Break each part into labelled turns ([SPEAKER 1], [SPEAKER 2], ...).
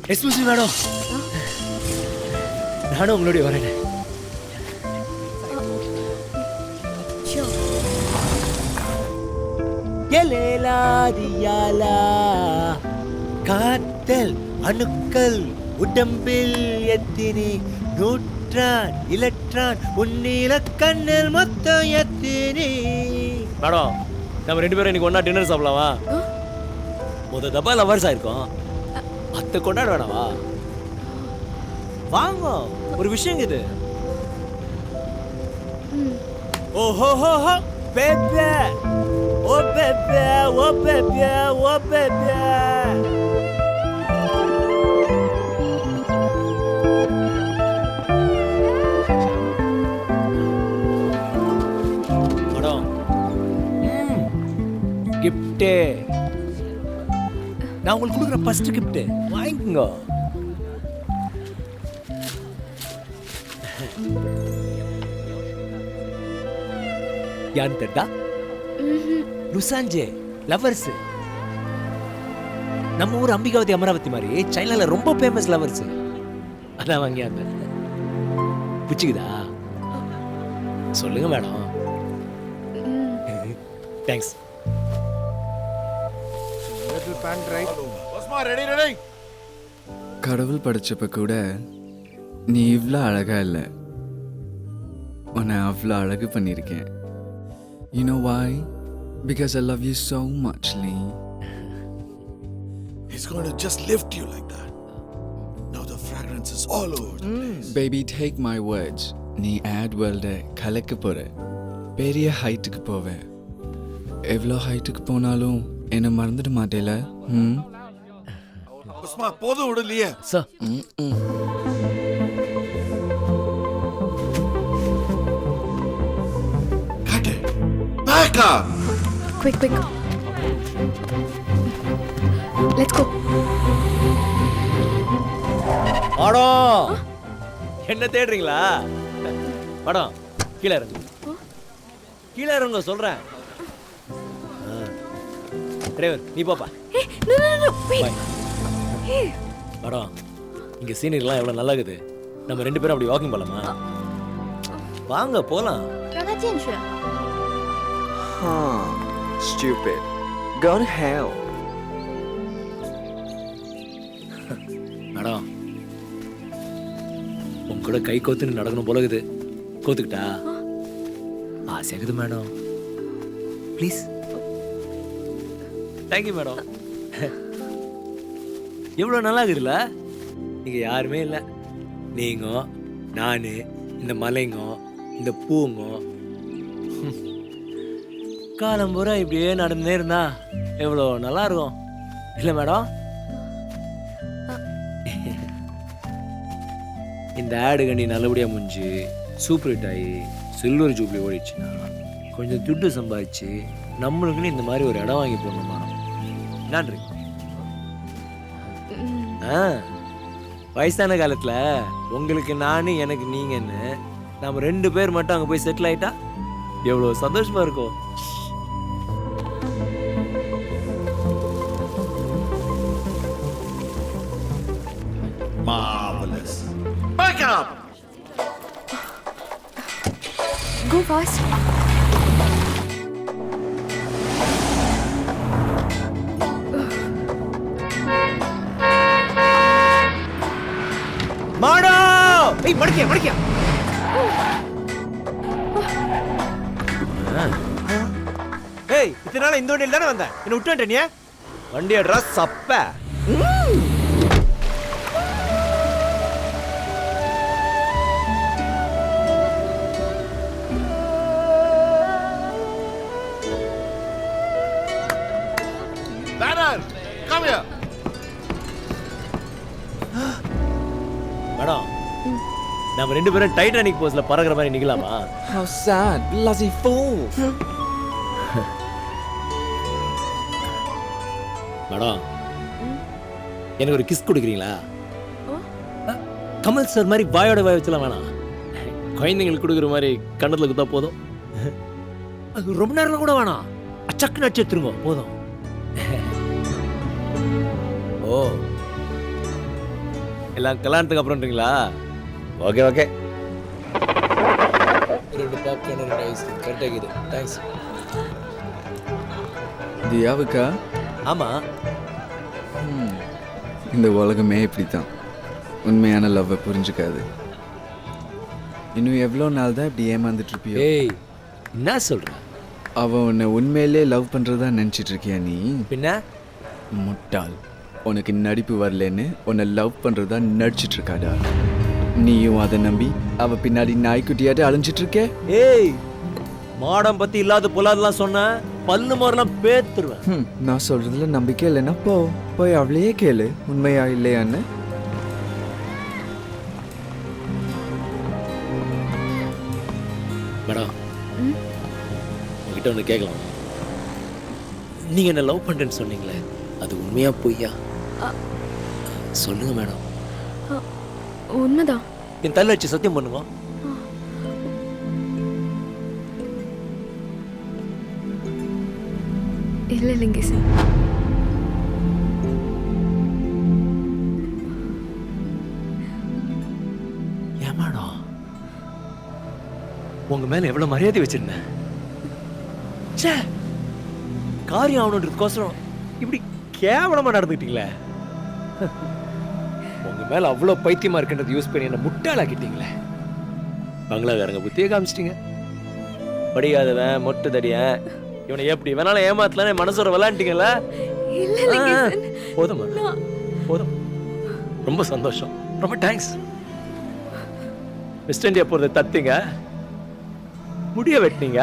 [SPEAKER 1] Exclusive madam, நானும் உங்களுடைய வரேன். காத்தல் அணுக்கள் உடம்பில் எத்தினி நூற்றான் இலற்றான் உன்னில கண்ணில் மொத்தம் எத்தினி. மேடம், நம்ம 2 பேரும் இன்னைக்கு ஒண்ணா டின்னர் சாப்பிடலாமா? முத தப்பா லவர்ஸ் ஆயிருக்கோம், அத்தை கொண்டாட வேணாவா? வாங்க, ஒரு விஷயம் இது. ஓஹோ பேபே, ஓ பேபே, ஓ பேபே, ஓ பேபே. மேடம், கிஃப்ட் நான் உங்களுக்கு கொடுக்குற ஃபர்ஸ்ட் கிஃப்ட் வாங்கிக்கோங்க. யான்னு தெரியுதா? லுசாஞ்சே லவர்ஸ். நம்ம ஊர் அம்பிகாவதி அமராவதி மாதிரி சைனால ரொம்ப ஃபேமஸ் லவர்ஸ். அதான் வாங்கியாங்க. பிடிச்சிக்குதா? சொல்லுங்க மேடம். தேங்க்ஸ்.
[SPEAKER 2] கடவுள் படைச்சப்ப கூட நீ இவ்வளோ அழகா இல்லை, உன்னை அவ்வளோ அழகு பண்ணியிருக்கேன். You know why? Because I love you so much, Lee.
[SPEAKER 3] He's going to just lift you like that. Now the fragrance is all over the place.
[SPEAKER 2] Baby, take my words. நீ ஆட் வேர்ல்ட கலக்க போற, பெரிய ஹைட்டுக்கு போவ. எவ்வளோ ஹைட்டுக்கு போனாலும் என்னை மறந்துட மாட்டேல?
[SPEAKER 3] உஸ்மா, போதும் விடலையே
[SPEAKER 1] sir.
[SPEAKER 3] Back up!
[SPEAKER 4] Quick. Let's go.
[SPEAKER 1] Madam, என்ன தேடுறீங்களா? மேடம், கீழே இறங்கு. கீழே இறங்க சொல்றேன். டிரைவர், நீ போப்பா.
[SPEAKER 4] No. Wait. Hey.
[SPEAKER 1] மேடம், இங்க சீனரிலாம் எவ்வளவு நல்லா இருக்குது. நம்ம 2 பேரும் அப்படி வாக்கிங் போலாமா? வாங்க போலாம்.
[SPEAKER 4] 让他进去。
[SPEAKER 5] Stupid. Go to hell.
[SPEAKER 1] Madam, உங்க கூட கை கோத்துன்னு நடக்கணும் போல இருக்குது. கோத்துக்கிட்டா? ஆசையாகுது மேடம். ப்ளீஸ். Thank you madam. எவ்வளோ நல்லா இருக்குதுல்ல? இங்கே யாருமே இல்லை. நீங்க, நான், இந்த மலைங்க, இந்த பூங்க, காலம் பூரா இப்படியே நடந்தே இருந்தா எவ்வளோ நல்லா இருக்கும் இல்லை மேடம்? இந்த ஆடு கண்டி நல்லபடியாக முடிஞ்சு சூப்பர் ஹிட் ஆகி சில்வர் ஜூப்ளி ஓடிடுச்சுன்னா கொஞ்சம் துட்டு சம்பாதிச்சு நம்மளுக்குன்னு இந்த மாதிரி ஒரு இடம் வாங்கி போடணும் மேடம். நன்றி. வயசான காலத்தில் உங்களுக்கு நான் எனக்கு நீங்கன்னு நம்ம 2 பேர் மட்டும் அங்கே போய் செட்டில் ஆகிட்டா எவ்வளோ சந்தோஷமா இருக்கும்.
[SPEAKER 3] Marvelous. Back up!
[SPEAKER 4] Go fast.
[SPEAKER 1] மாடா, ஏய் மடிக்க. ஏய், இத்தனை நாள் இந்த வண்டியில் தானே வந்தேன், என்ன விட்டு வந்துட்ட நீ? வண்டி அட்ரஸ் சப்ப.
[SPEAKER 3] Banner, come here.
[SPEAKER 1] மேடம், நம்ம 2 பேரும் டைட்டானிக் போஸ்ல பறக்குற மாதிரி நிக்கலாமா?
[SPEAKER 5] How sad, bloody fool.
[SPEAKER 1] Madam, எனக்கு ஒரு கிஸ் கொடுக்குறீங்களா? கமல் சார் மாதிரி வாயோட வாய் வச்சலாம் வேணாம். குழந்தைங்களுக்கு கொடுக்குற மாதிரி கண்ணத்தில் குத்தா போதும். அது ரொம்ப நேரம் கூட வேணாம், அச்சக்கு நட்சத்திருங்க போதும். ஓ எல்லாம் கல்யாணத்துக்கு அப்புறம்ன்றீங்களா? Okay okay. 2 பாப்கார்ன் 2 ஐஸ் கரெக்டாக இருக்குது. தேங்க்ஸ்.
[SPEAKER 2] தியாவுக்கா?
[SPEAKER 1] ஆமாம்.
[SPEAKER 2] இந்த உலகமே இப்படி தான், உண்மையான லவ்வை புரிஞ்சுக்காது. இன்னும் எவ்வளோ நாள் தான் இப்படி ஏமாந்துட்டு இருப்பியோ?
[SPEAKER 1] ஏய் என்ன சொல்ற?
[SPEAKER 2] அவன் உன்னை உண்மையிலே லவ் பண்ணுறதா நினச்சிட்டு இருக்கியா நீ?
[SPEAKER 1] பின்ன
[SPEAKER 2] முட்டாள், உனக்கு நடிப்பு வரலன்னு உன்னை லவ் பண்ணுறதா நடிச்சிட்டு இருக்காடா. நீயும் அதை நம்பி அவ பின்னாடி நாய்க்குட்டியாட்டு அலைஞ்சிட்டு இருக்க.
[SPEAKER 1] ஏய் மாடம் பத்தி இல்லாத பொல்லாதெல்லாம் சொன்ன பல்லு மோரெல்லாம் பேத்துருவேன்.
[SPEAKER 2] நான் சொல்றதுல நம்பிக்கை இல்லைன்னா போய் அவளையே கேளு உண்மையா இல்லையான்னு.
[SPEAKER 1] மேடம் உங்ககிட்ட ஒன்று கேட்கலாம். நீங்க என்ன லவ் பண்றேன்னு சொன்னீங்களே, அது உண்மையா பொய்யா சொல்லுங்க மேடம்.
[SPEAKER 4] உண்மைதான்.
[SPEAKER 1] என் தள்ள வச்சு சத்தியம் பண்ணுங்க.
[SPEAKER 4] இல்லை லிங்கேசன்,
[SPEAKER 1] ஏன் மேடம் உங்க மேல எவ்வளவு மரியாதை வச்சிருந்தேன். ச்சே, காரியம் ஆகணுன்றதுக்கோசரம் இப்படி கேவலமா நடந்துக்கிட்டீங்களே. உங்க மேல அவ்வளவு பைத்தியமா இருக்குன்றது யூஸ் பண்ணி என்ன முட்டாளாக்கிட்டீங்களே. பங்களாக்காரங்க புத்தியே காமிச்சிட்டீங்க. படிக்காதவன் மொட்டு தடியன் இவனை எப்படி வேணாலும் ஏமாத்தலாம் மனசோட விளையாண்டிங்கல்ல.
[SPEAKER 4] இல்லை லிங்கேசன்.
[SPEAKER 1] போதும் மேடம், போதும். ரொம்ப சந்தோஷம், ரொம்ப தேங்க்ஸ். வெஸ்ட் இண்டியா போறதை தத்திங்க, முடிய வெட்டினீங்க,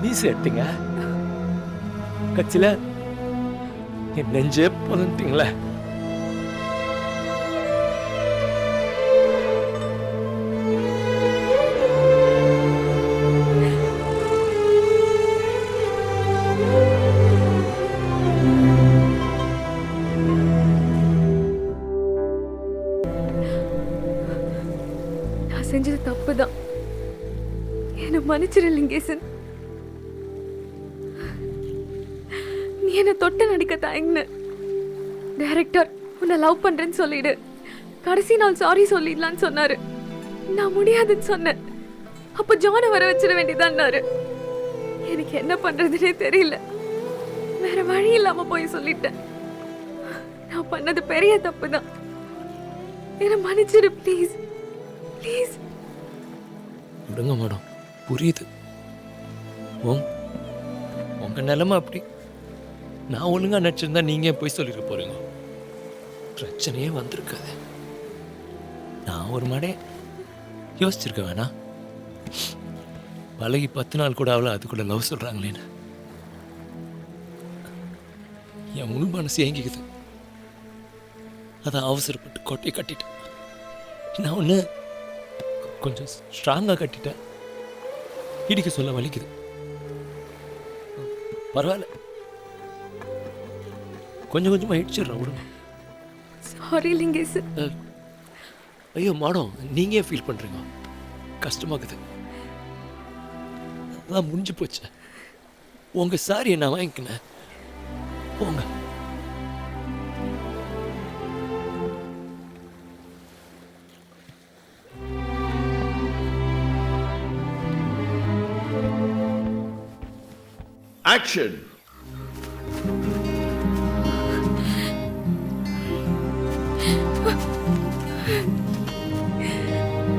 [SPEAKER 1] மீசை எடுத்தீங்க, கட்சியில என் நெஞ்சே புதன்ட்டீங்களே.
[SPEAKER 4] நான் செஞ்சது தப்பு தான், என்னை மன்னிச்சிரு லிங்கேசன். நீ என்னை தொட்ட நடிக்க தயங்கின. டைரக்டர் உன்னை லவ் பண்றேன்னு சொல்லிடு, கடைசி நாள் சாரி சொல்லிடலான்னு சொன்னாரு. நான் முடியாதுன்னு சொன்னேன். அப்ப ஜானை வர வச்சிட வேண்டியதான்னாரு. எனக்கு என்ன பண்றதுன்னே தெரியல. வேற வழி இல்லாம போய் சொல்லிட்டேன். நான் பண்ணது பெரிய தப்பு தான். என்னை மன்னிச்சிரு ப்ளீஸ், ப்ளீஸ்.
[SPEAKER 1] விடுங்க மேடம், புரியுது. உங்க நிலைமை அப்படி. நான் ஒழுங்கா நடிச்சிருந்தா நீங்க போய் சொல்லிட்டு போறீங்க, பிரச்சனையே வந்திருக்காது. நான் ஒரு மாடே யோசிச்சிருக்க வேணா. பழகி 10 நாள் கூட அவளை அதுக்குள்ள லவ் சொல்றாங்களேன்னு என் முழு மனசு ஏங்கிக்குது. அதை அவசரப்பட்டு கொட்டையை கட்டிட்டேன். நான் ஒன்று கொஞ்சம் ஸ்ட்ராங்காக கட்டிட்டேன். இடிக்க சொல்ல வலிக்குது. பரவாயில்ல, கொஞ்சம் கொஞ்சமாக இடிச்சிடுறேன், விடுங்க.
[SPEAKER 4] சாரி லிங்கேசன்.
[SPEAKER 1] ஐயோ மேடம், நீங்க ஏன் ஃபீல் பண்றீங்க? கஷ்டமாக்குது. அதான் முடிஞ்சு போச்சு. உங்க சாரியை நான் வாங்கிக்கினேன், போங்க.
[SPEAKER 3] Action!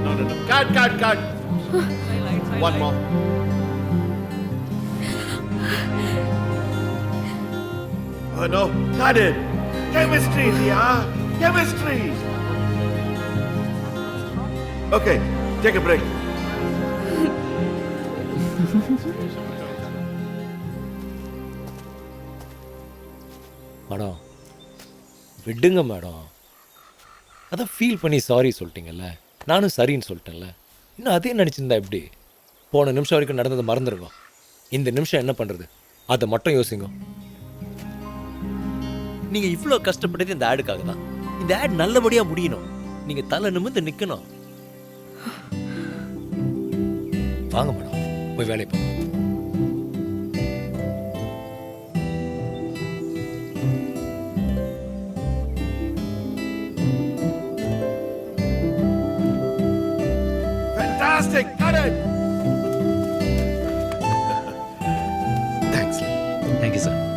[SPEAKER 3] No. Cut. One more. Oh no, cut it. Chemistry, yeah. Chemistry. Okay, take a break.
[SPEAKER 1] Madam விடுங்க மேடம். அதான் ஃபீல் பண்ணி சாரி சொல்லிட்டீங்கல்ல, நானும் சரின்னு சொல்லிட்டேன்ல. இன்னும் அதே நினச்சிருந்தா எப்படி? போன நிமிஷம் வரைக்கும் நடந்ததை மறந்துருக்கோம். இந்த நிமிஷம் என்ன பண்ணுறது அதை மட்டும் யோசிங்க. நீங்கள் இவ்வளோ கஷ்டப்பட்டது இந்த ஆடுக்காக தான். இந்த ஆட் நல்லபடியாக முடியணும். நீங்கள் தலை நிமிர்ந்து நிற்கணும். வாங்க மேடம், போய் வேலையை பார்ப்போம்.
[SPEAKER 3] Fantastic. Got it.
[SPEAKER 6] Thanks.
[SPEAKER 7] Thank you sir.